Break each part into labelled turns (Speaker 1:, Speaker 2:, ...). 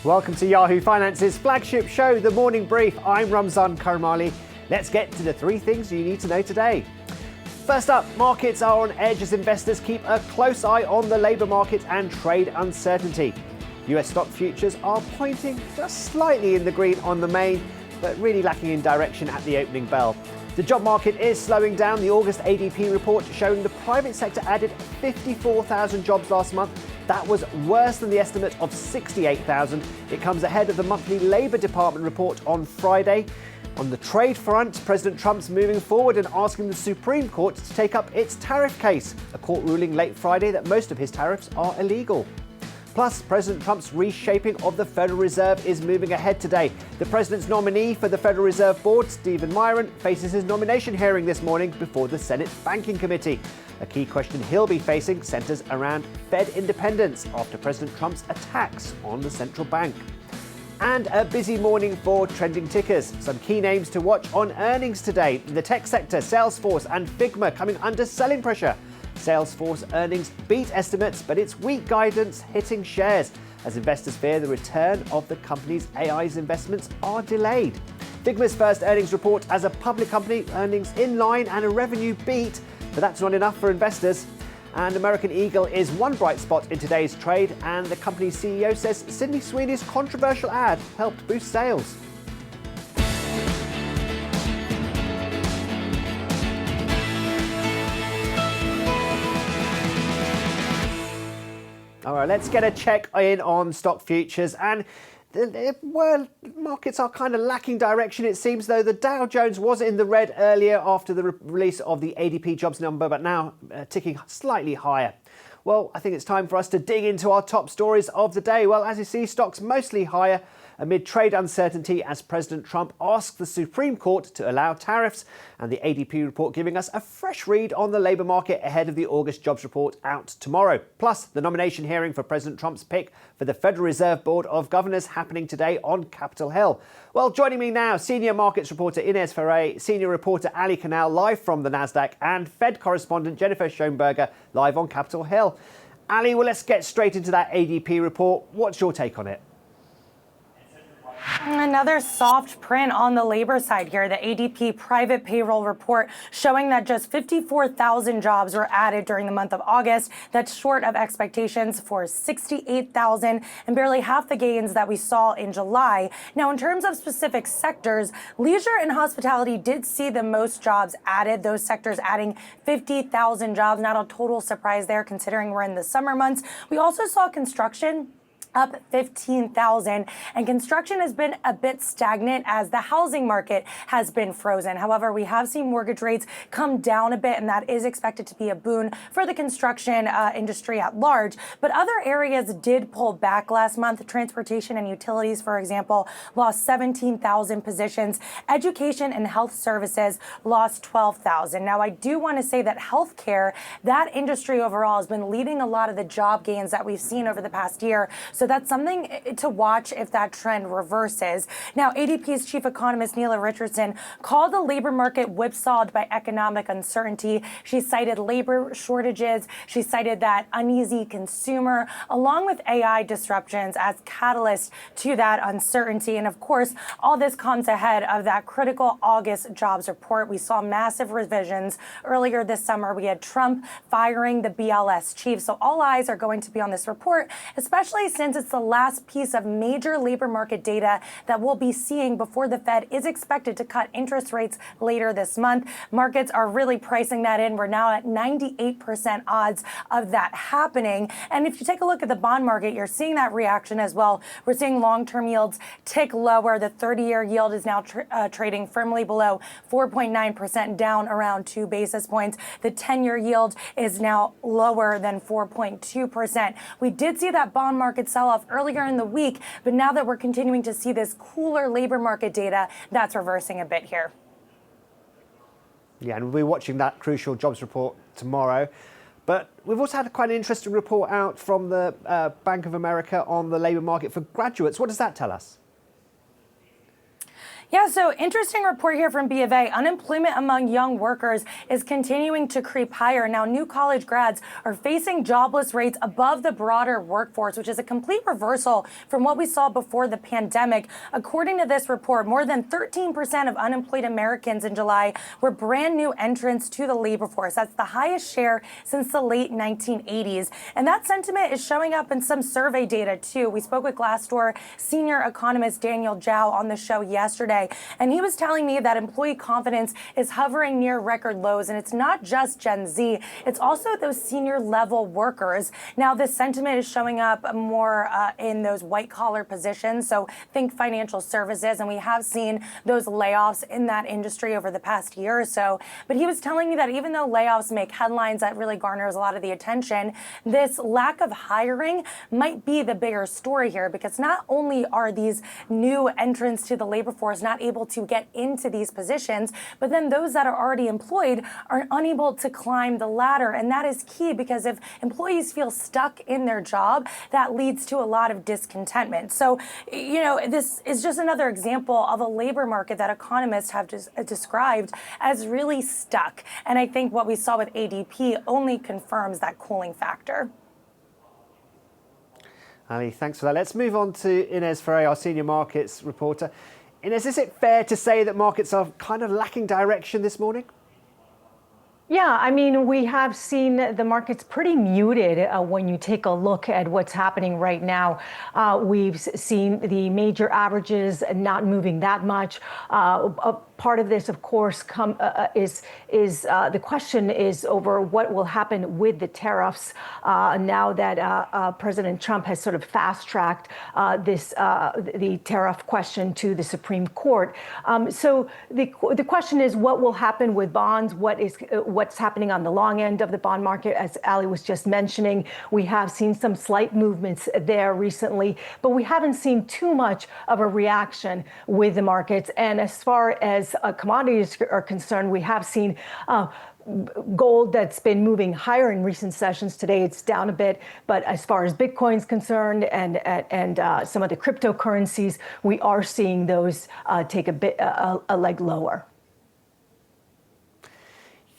Speaker 1: Welcome to Yahoo Finance's flagship show, The Morning Brief. I'm Ramzan Karmali. Let's get to the three things you need to know today. First up, markets are on edge as investors keep a close eye on the labour market and trade uncertainty. US stock futures are pointing just slightly in the green on the main, but really lacking in direction at the opening bell. The job market is slowing down. The August ADP report showing the private sector added 54,000 jobs last month. That was worse than the estimate of 68,000. It comes ahead of the monthly Labour Department report on Friday. On the trade front, President Trump's moving forward and asking the Supreme Court to take up its tariff case, a court ruling late Friday that most of his tariffs are illegal. Plus, President Trump's reshaping of the Federal Reserve is moving ahead today. The president's nominee for the Federal Reserve Board, Stephen Miron, faces his nomination hearing this morning before the Senate Banking Committee. A key question he'll be facing centres around Fed independence after President Trump's attacks on the central bank. And a busy morning for trending tickers. Some key names to watch on earnings today. In the tech sector, Salesforce and Figma coming under selling pressure. Salesforce earnings beat estimates, but its weak guidance hitting shares as investors fear the return of the company's AI's investments are delayed. Figma's first earnings report as a public company, earnings in line and a revenue beat, but that's not enough for investors. And American Eagle is one bright spot in today's trade, and the company's CEO says Sydney Sweeney's controversial ad helped boost sales. All right, let's get a check in on stock futures. And markets are kind of lacking direction. It seems though the Dow Jones was in the red earlier after the release of the ADP jobs number, but now ticking slightly higher. Well, I think it's time for us to dig into our top stories of the day. Well, as you see, stocks mostly higher amid trade uncertainty as President Trump asked the Supreme Court to allow tariffs, and the ADP report giving us a fresh read on the labour market ahead of the August jobs report out tomorrow. Plus, the nomination hearing for President Trump's pick for the Federal Reserve Board of Governors happening today on Capitol Hill. Well, joining me now, senior markets reporter Inez Ferre, senior reporter Ali Canal live from the Nasdaq, and Fed correspondent Jennifer Schoenberger live on Capitol Hill. Ali, well, let's get straight into that ADP report. What's your take on it?
Speaker 2: Another soft print on the labor side here. The ADP private payroll report showing that just 54,000 jobs were added during the month of August. That's short of expectations for 68,000 and barely half the gains that we saw in July. Now, in terms of specific sectors, leisure and hospitality did see the most jobs added. Those sectors adding 50,000 jobs. Not a total surprise there considering we're in the summer months. We also saw construction up 15,000, and construction has been a bit stagnant as the housing market has been frozen. However, we have seen mortgage rates come down a bit, and that is expected to be a boon for the construction industry at large. But other areas did pull back last month. Transportation and utilities, for example, lost 17,000 positions. Education and health services lost 12,000. Now, I do want to say that healthcare, that industry overall has been leading a lot of the job gains that we've seen over the past year. So that's something to watch if that trend reverses. Now, ADP's chief economist, Neela Richardson, called the labor market whipsawed by economic uncertainty. She cited labor shortages. She cited that uneasy consumer, along with AI disruptions as catalysts to that uncertainty. And of course, all this comes ahead of that critical August jobs report. We saw massive revisions earlier this summer. We had Trump firing the BLS chief. So all eyes are going to be on this report, especially since it's the last piece of major labor market data that we'll be seeing before the Fed is expected to cut interest rates later this month. Markets are really pricing that in. We're now at 98% odds of that happening. And if you take a look at the bond market, you're seeing that reaction as well. We're seeing long-term yields tick lower. The 30-year yield is now trading firmly below 4.9%, down around 2 basis points. The 10-year yield is now lower than 4.2%. We did see that bond market sell off earlier in the week, but now that we're continuing to see this cooler labor market data, that's reversing a bit here.
Speaker 1: Yeah, and we'll be watching that crucial jobs report tomorrow. But we've also had quite an interesting report out from the Bank of America on the labour market for graduates. What does that tell us?
Speaker 2: Yeah, so interesting report here from B of A. Unemployment among young workers is continuing to creep higher. Now, new college grads are facing jobless rates above the broader workforce, which is a complete reversal from what we saw before the pandemic. According to this report, more than 13% of unemployed Americans in July were brand new entrants to the labor force. That's the highest share since the late 1980s. And that sentiment is showing up in some survey data, too. We spoke with Glassdoor senior economist Daniel Zhao on the show yesterday. And he was telling me that employee confidence is hovering near record lows. And it's not just Gen Z, it's also those senior level workers. Now, this sentiment is showing up more in those white collar positions. So think financial services. And we have seen those layoffs in that industry over the past year or so. But he was telling me that even though layoffs make headlines, that really garners a lot of the attention, this lack of hiring might be the bigger story here, because not only are these new entrants to the labor force not able to get into these positions, but then those that are already employed are unable to climb the ladder. And that is key, because if employees feel stuck in their job, that leads to a lot of discontentment. So, this is just another example of a labor market that economists have just described as really stuck. And I think what we saw with ADP only confirms that cooling factor.
Speaker 1: Ali, thanks for that. Let's move on to Inez Ferre, our senior markets reporter. Inez, is it fair to say that markets are kind of lacking direction this morning?
Speaker 3: Yeah, I mean, we have seen the markets pretty muted when you take a look at what's happening right now. We've seen the major averages not moving that much. Part of this, of course, is the question is over what will happen with the tariffs now that President Trump has sort of fast-tracked the tariff question to the Supreme Court. So the question is, what will happen with bonds? What's happening on the long end of the bond market? As Ali was just mentioning, we have seen some slight movements there recently, but we haven't seen too much of a reaction with the markets. And as far as commodities are concerned, we have seen gold that's been moving higher in recent sessions. Today it's down a bit, but as far as Bitcoin's concerned and some of the cryptocurrencies, we are seeing those take a leg lower.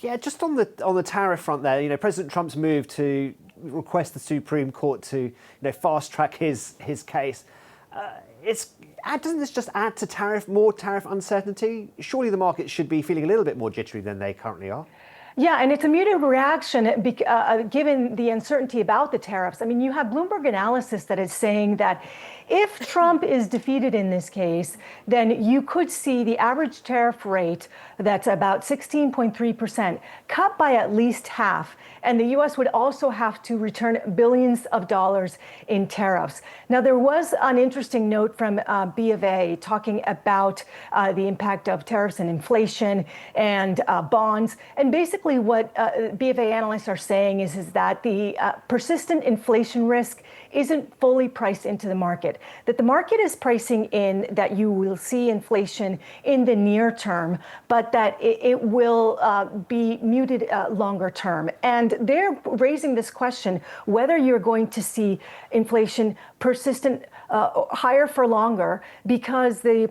Speaker 1: Yeah, just on the tariff front there, President Trump's move to request the Supreme Court to fast track his case. Doesn't this just add to more tariff uncertainty? Surely the markets should be feeling a little bit more jittery than they currently are.
Speaker 3: Yeah, and it's a muted reaction given the uncertainty about the tariffs. I mean, you have Bloomberg analysis that is saying that if Trump is defeated in this case, then you could see the average tariff rate that's about 16.3% cut by at least half. And the U.S. would also have to return billions of dollars in tariffs. Now, there was an interesting note from B of A talking about the impact of tariffs and inflation and bonds. And basically what B of A analysts are saying is that the persistent inflation risk isn't fully priced into the market, that the market is pricing in that you will see inflation in the near term, but that it will be muted longer term. And they're raising this question, whether you're going to see inflation persistent higher for longer, because the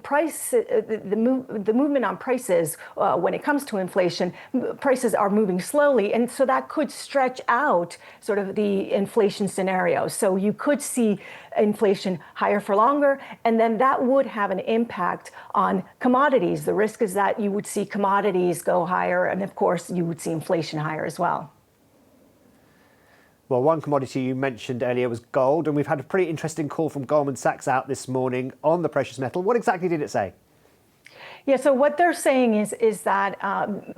Speaker 3: movement on prices when it comes to inflation, prices are moving slowly. And so that could stretch out sort of the inflation scenario. So you could see inflation higher for longer, and then that would have an impact on commodities. The risk is that you would see commodities go higher, and of course you would see inflation higher as well.
Speaker 1: Well, one commodity you mentioned earlier was gold, and we've had a pretty interesting call from Goldman Sachs out this morning on the precious metal. What exactly did it say?
Speaker 3: Yeah, so what they're saying is that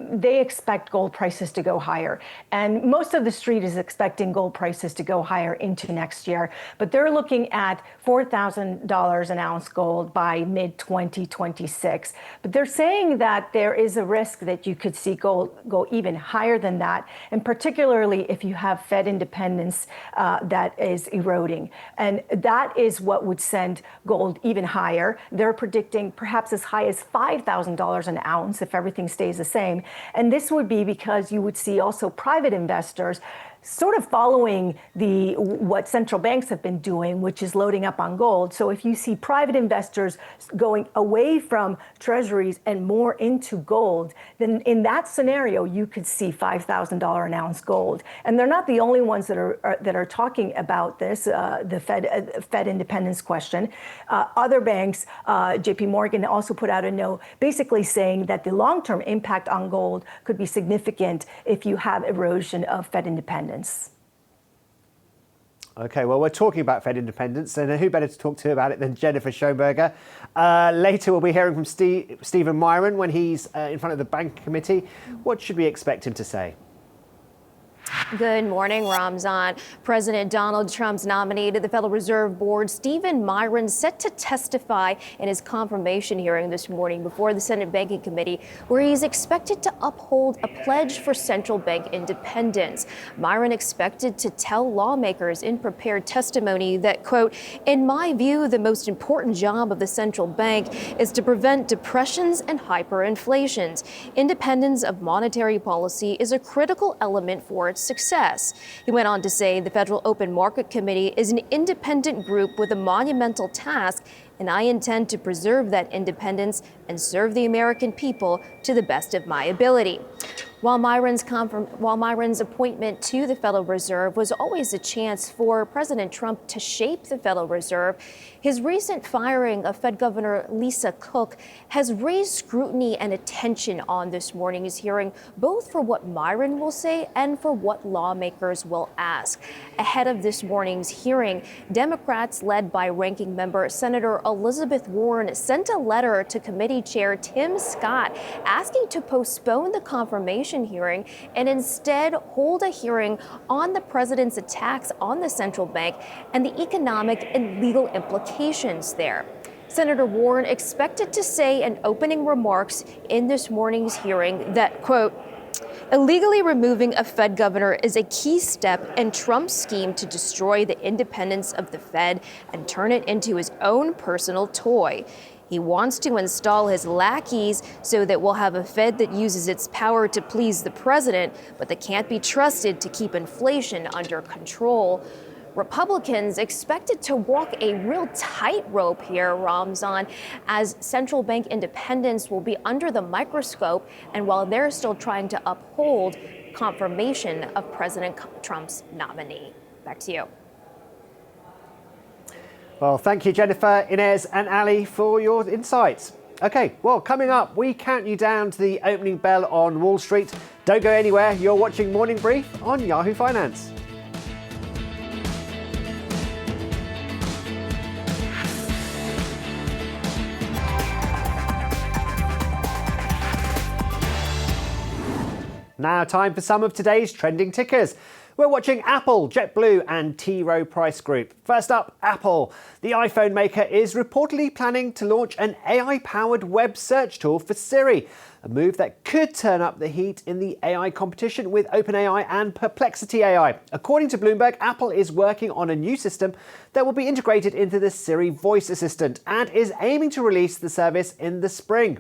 Speaker 3: they expect gold prices to go higher. And most of the street is expecting gold prices to go higher into next year. But they're looking at $4,000 an ounce gold by mid-2026. But they're saying that there is a risk that you could see gold go even higher than that, and particularly if you have Fed independence that is eroding. And that is what would send gold even higher. They're predicting perhaps as high as $5,000 an ounce if everything stays the same. And this would be because you would see also private investors sort of following what central banks have been doing, which is loading up on gold. So if you see private investors going away from treasuries and more into gold, then in that scenario, you could see $5,000 an ounce gold. And they're not the only ones that are talking about this, the Fed independence question. Other banks, JP Morgan also put out a note basically saying that the long-term impact on gold could be significant if you have erosion of Fed independence.
Speaker 1: Okay, well, we're talking about Fed independence, and who better to talk to about it than Jennifer Schoenberger? Later, we'll be hearing from Stephen Myron when he's in front of the Bank Committee. What should we expect him to say?
Speaker 4: Good morning, Ramzan. President Donald Trump's nominee to the Federal Reserve Board, Stephen Myron, set to testify in his confirmation hearing this morning before the Senate Banking Committee, where he's expected to uphold a pledge for central bank independence. Myron expected to tell lawmakers in prepared testimony that, quote, "In my view, the most important job of the central bank is to prevent depressions and hyperinflations. Independence of monetary policy is a critical element for its success." He went on to say the Federal Open Market Committee is an independent group with a monumental task, and I intend to preserve that independence and serve the American people to the best of my ability. While Myron's appointment to the Federal Reserve was always a chance for President Trump to shape the Federal Reserve, his recent firing of Fed Governor Lisa Cook has raised scrutiny and attention on this morning's hearing, both for what Myron will say and for what lawmakers will ask. Ahead of this morning's hearing, Democrats led by Ranking Member Senator Elizabeth Warren sent a letter to Committee Chair Tim Scott asking to postpone the confirmation hearing and instead hold a hearing on the president's attacks on the central bank and the economic and legal implications there. Senator Warren expected to say in opening remarks in this morning's hearing that, quote, "Illegally removing a Fed governor is a key step in Trump's scheme to destroy the independence of the Fed and turn it into his own personal toy. He wants to install his lackeys so that we'll have a Fed that uses its power to please the president, but that can't be trusted to keep inflation under control." Republicans expected to walk a real tightrope here, Ramzan, as central bank independence will be under the microscope, and while they're still trying to uphold confirmation of President Trump's nominee. Back to you.
Speaker 1: Well, thank you, Jennifer, Inez and Ali, for your insights. Okay, well, coming up, we count you down to the opening bell on Wall Street. Don't go anywhere. You're watching Morning Brief on Yahoo Finance. Now, time for some of today's trending tickers. We're watching Apple, JetBlue and T. Rowe Price Group. First up, Apple. The iPhone maker is reportedly planning to launch an AI-powered web search tool for Siri, a move that could turn up the heat in the AI competition with OpenAI and Perplexity AI. According to Bloomberg, Apple is working on a new system that will be integrated into the Siri voice assistant and is aiming to release the service in the spring.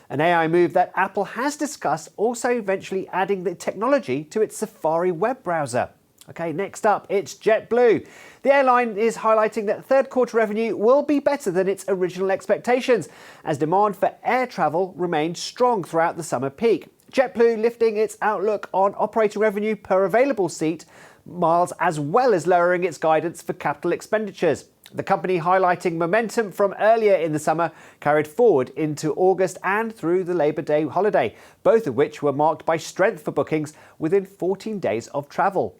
Speaker 1: An AI move that Apple has discussed, also eventually adding the technology to its Safari web browser. Okay, next up, it's JetBlue. The airline is highlighting that third quarter revenue will be better than its original expectations, as demand for air travel remained strong throughout the summer peak. JetBlue lifting its outlook on operating revenue per available seat miles, as well as lowering its guidance for capital expenditures. The company highlighting momentum from earlier in the summer carried forward into August and through the Labor Day holiday, both of which were marked by strength for bookings within 14 days of travel.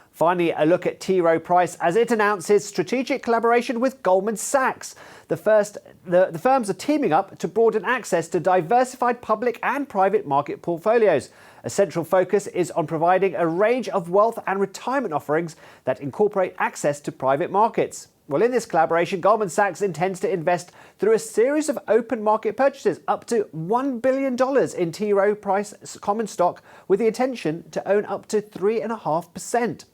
Speaker 1: Finally, a look at T. Rowe Price as it announces strategic collaboration with Goldman Sachs. The firms are teaming up to broaden access to diversified public and private market portfolios. A central focus is on providing a range of wealth and retirement offerings that incorporate access to private markets. Well, in this collaboration, Goldman Sachs intends to invest through a series of open market purchases up to $1 billion in T. Rowe Price common stock, with the intention to own up to 3.5%.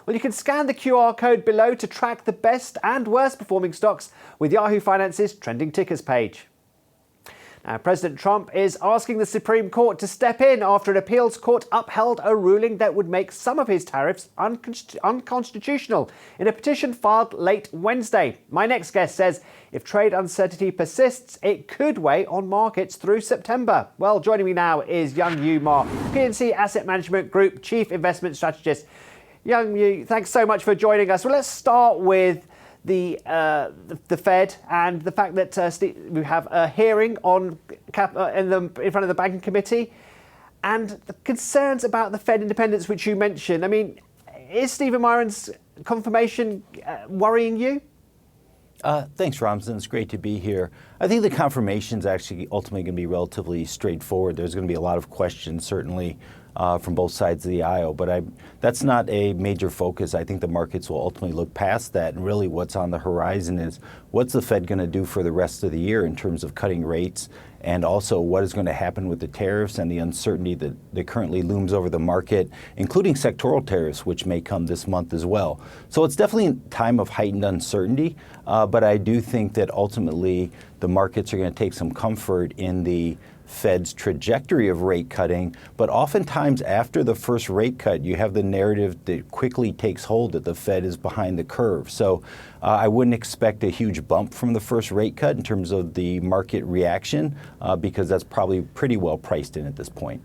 Speaker 1: Well, you can scan the QR code below to track the best and worst performing stocks with Yahoo Finance's Trending Tickers page. President Trump is asking the Supreme Court to step in after an appeals court upheld a ruling that would make some of his tariffs unconstitutional in a petition filed late Wednesday. My next guest says if trade uncertainty persists, it could weigh on markets through September. Well, joining me now is Young Yu Ma, PNC Asset Management Group Chief Investment Strategist. Young Yu, thanks so much for joining us. Well, let's start with the Fed and the fact that we have a hearing on in front of the Banking Committee and the concerns about the Fed independence, which you mentioned. I mean, is Stephen Miron's confirmation worrying you?
Speaker 5: Thanks, Ramzan. It's great to be here. I think the confirmation is actually ultimately going to be relatively straightforward. There's going to be a lot of questions, certainly, from both sides of the aisle, but that's not a major focus. I think the markets will ultimately look past that, and really what's on the horizon is what's the Fed going to do for the rest of the year in terms of cutting rates, and also what is going to happen with the tariffs and the uncertainty that currently looms over the market, including sectoral tariffs, which may come this month as well. So it's definitely a time of heightened uncertainty, but I do think that ultimately the markets are going to take some comfort in the Fed's trajectory of rate cutting, but oftentimes after the first rate cut, you have the narrative that quickly takes hold that the Fed is behind the curve. So I wouldn't expect a huge bump from the first rate cut in terms of the market reaction, because that's probably pretty well priced in at this point.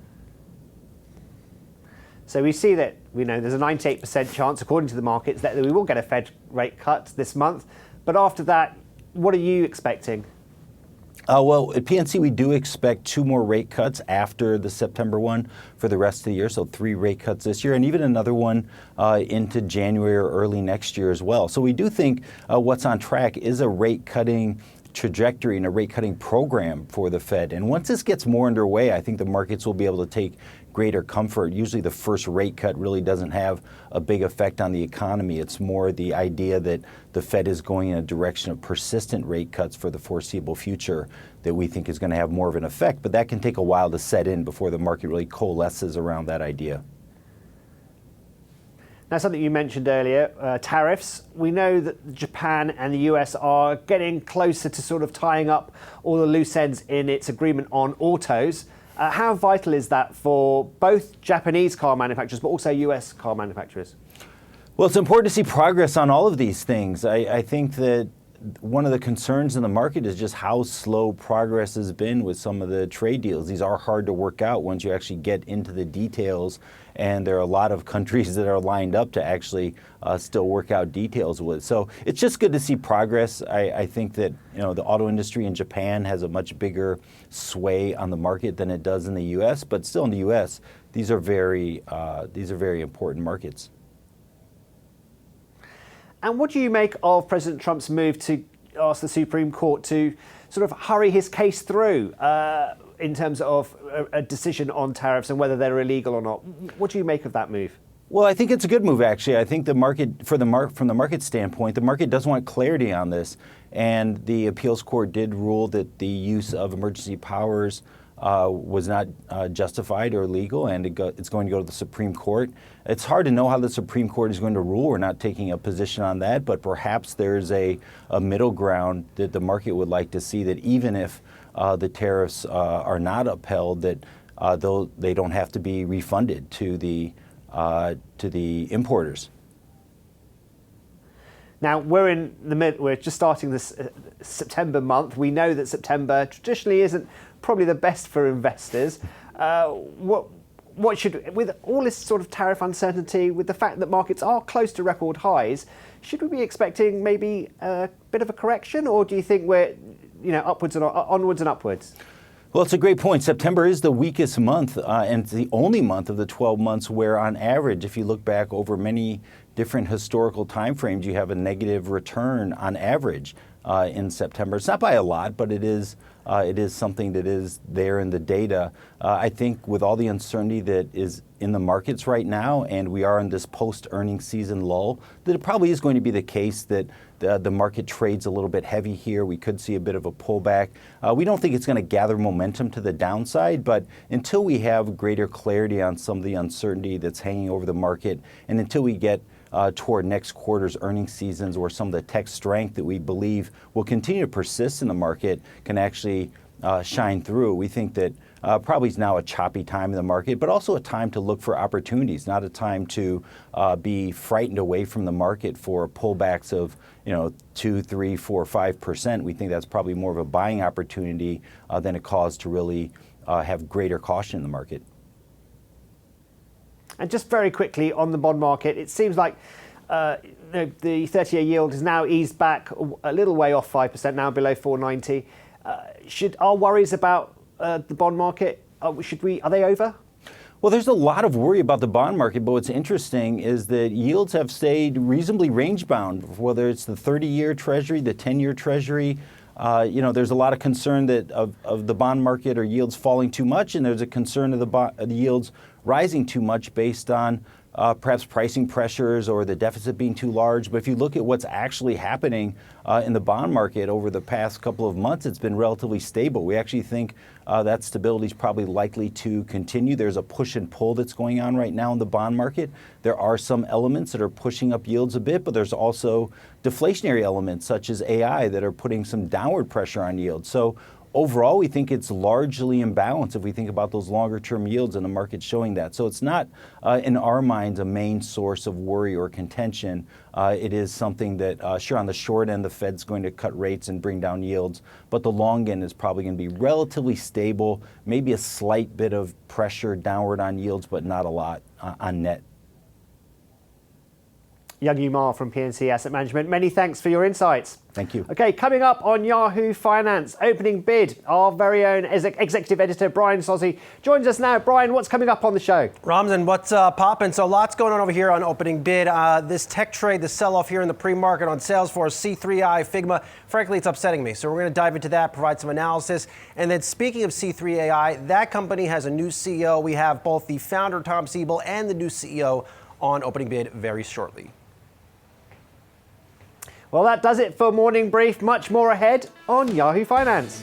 Speaker 1: So we see that there's a 98% chance, according to the markets, that we will get a Fed rate cut this month. But after that, what are you expecting?
Speaker 5: Well, at PNC, we do expect 2 more rate cuts after the September one for the rest of the year, so 3 rate cuts this year, and even another one into January or early next year as well. So we do think what's on track is a rate-cutting trajectory and a rate-cutting program for the Fed. And once this gets more underway, I think the markets will be able to take greater comfort. Usually the first rate cut really doesn't have a big effect on the economy. It's more the idea that the Fed is going in a direction of persistent rate cuts for the foreseeable future that we think is going to have more of an effect. But that can take a while to set in before the market really coalesces around that idea.
Speaker 1: Now, something you mentioned earlier, tariffs. We know that Japan and the US are getting closer to sort of tying up all the loose ends in its agreement on autos. How vital is that for both Japanese car manufacturers, but also US car manufacturers?
Speaker 5: Well, it's important to see progress on all of these things. I think that one of the concerns in the market is just how slow progress has been with some of the trade deals. These are hard to work out once you actually get into the details, and there are a lot of countries that are lined up to actually still work out details with. So it's just good to see progress. I think that the auto industry in Japan has a much bigger sway on the market than it does in the U.S., but still in the U.S., these are very important markets.
Speaker 1: And what do you make of President Trump's move to ask the Supreme Court to sort of hurry his case through in terms of a decision on tariffs and whether they're illegal or not? What do you make of that move?
Speaker 5: Well, I think it's a good move, actually. I think the market, from the market standpoint, the market does want clarity on this. And the appeals court did rule that the use of emergency powers was not justified or legal, and it's going to go to the Supreme Court. It's hard to know how the Supreme Court is going to rule. We're not taking a position on that, but perhaps there's a middle ground that the market would like to see, that even if the tariffs are not upheld, that though they don't have to be refunded to the importers.
Speaker 1: Now, we're just starting this September month. We know that September traditionally isn't probably the best for investors. With all this sort of tariff uncertainty, with the fact that markets are close to record highs, should we be expecting maybe a bit of a correction, or do you think we're onwards and upwards?
Speaker 5: Well, it's a great point. September is the weakest month, and it's the only month of the 12 months where, on average, if you look back over many different historical timeframes, you have a negative return on average in September. It's not by a lot, but it is something that is there in the data. I think with all the uncertainty that is in the markets right now, and we are in this post-earnings season lull, that it probably is going to be the case that the market trades a little bit heavy here. We could see a bit of a pullback. We don't think it's going to gather momentum to the downside, but until we have greater clarity on some of the uncertainty that's hanging over the market, and until we get toward next quarter's earnings seasons, where some of the tech strength that we believe will continue to persist in the market can actually shine through. We think that probably is now a choppy time in the market, but also a time to look for opportunities, not a time to be frightened away from the market for pullbacks of 2, 3, 4, 5%. We think that's probably more of a buying opportunity than a cause to really have greater caution in the market.
Speaker 1: And just very quickly on the bond market, it seems like the 30-year yield has now eased back a little way off 5%, now below 490. Our worries about the bond market, are they over?
Speaker 5: Well, there's a lot of worry about the bond market, but what's interesting is that yields have stayed reasonably range-bound, whether it's the 30-year Treasury, the 10-year Treasury. There's a lot of concern that of the bond market or yields falling too much, and there's a concern of the yields rising too much based on perhaps pricing pressures or the deficit being too large. But if you look at what's actually happening in the bond market over the past couple of months, it's been relatively stable. We actually think that stability is probably likely to continue. There's a push and pull that's going on right now in the bond market. There are some elements that are pushing up yields a bit, but there's also deflationary elements such as AI that are putting some downward pressure on yields. So overall, we think it's largely in balance if we think about those longer term yields and the market showing that. So it's not, in our minds, a main source of worry or contention. It is something that, sure, on the short end, the Fed's going to cut rates and bring down yields, but the long end is probably going to be relatively stable, maybe a slight bit of pressure downward on yields, but not a lot on net.
Speaker 1: Young Ma from PNC Asset Management, many thanks for your insights.
Speaker 5: Thank you.
Speaker 1: Okay, coming up on Yahoo Finance, opening bid, our very own executive editor, Brian Sozzi, joins us now. Brian, what's coming up on the show?
Speaker 6: Ramzan, what's popping? So lots going on over here on opening bid. This tech trade, the sell-off here in the pre-market on Salesforce, C3AI, Figma, frankly, it's upsetting me. So we're going to dive into that, provide some analysis. And then speaking of C3AI, that company has a new CEO. We have both the founder, Tom Siebel, and the new CEO on opening bid very shortly.
Speaker 1: Well, that does it for Morning Brief. Much more ahead on Yahoo Finance.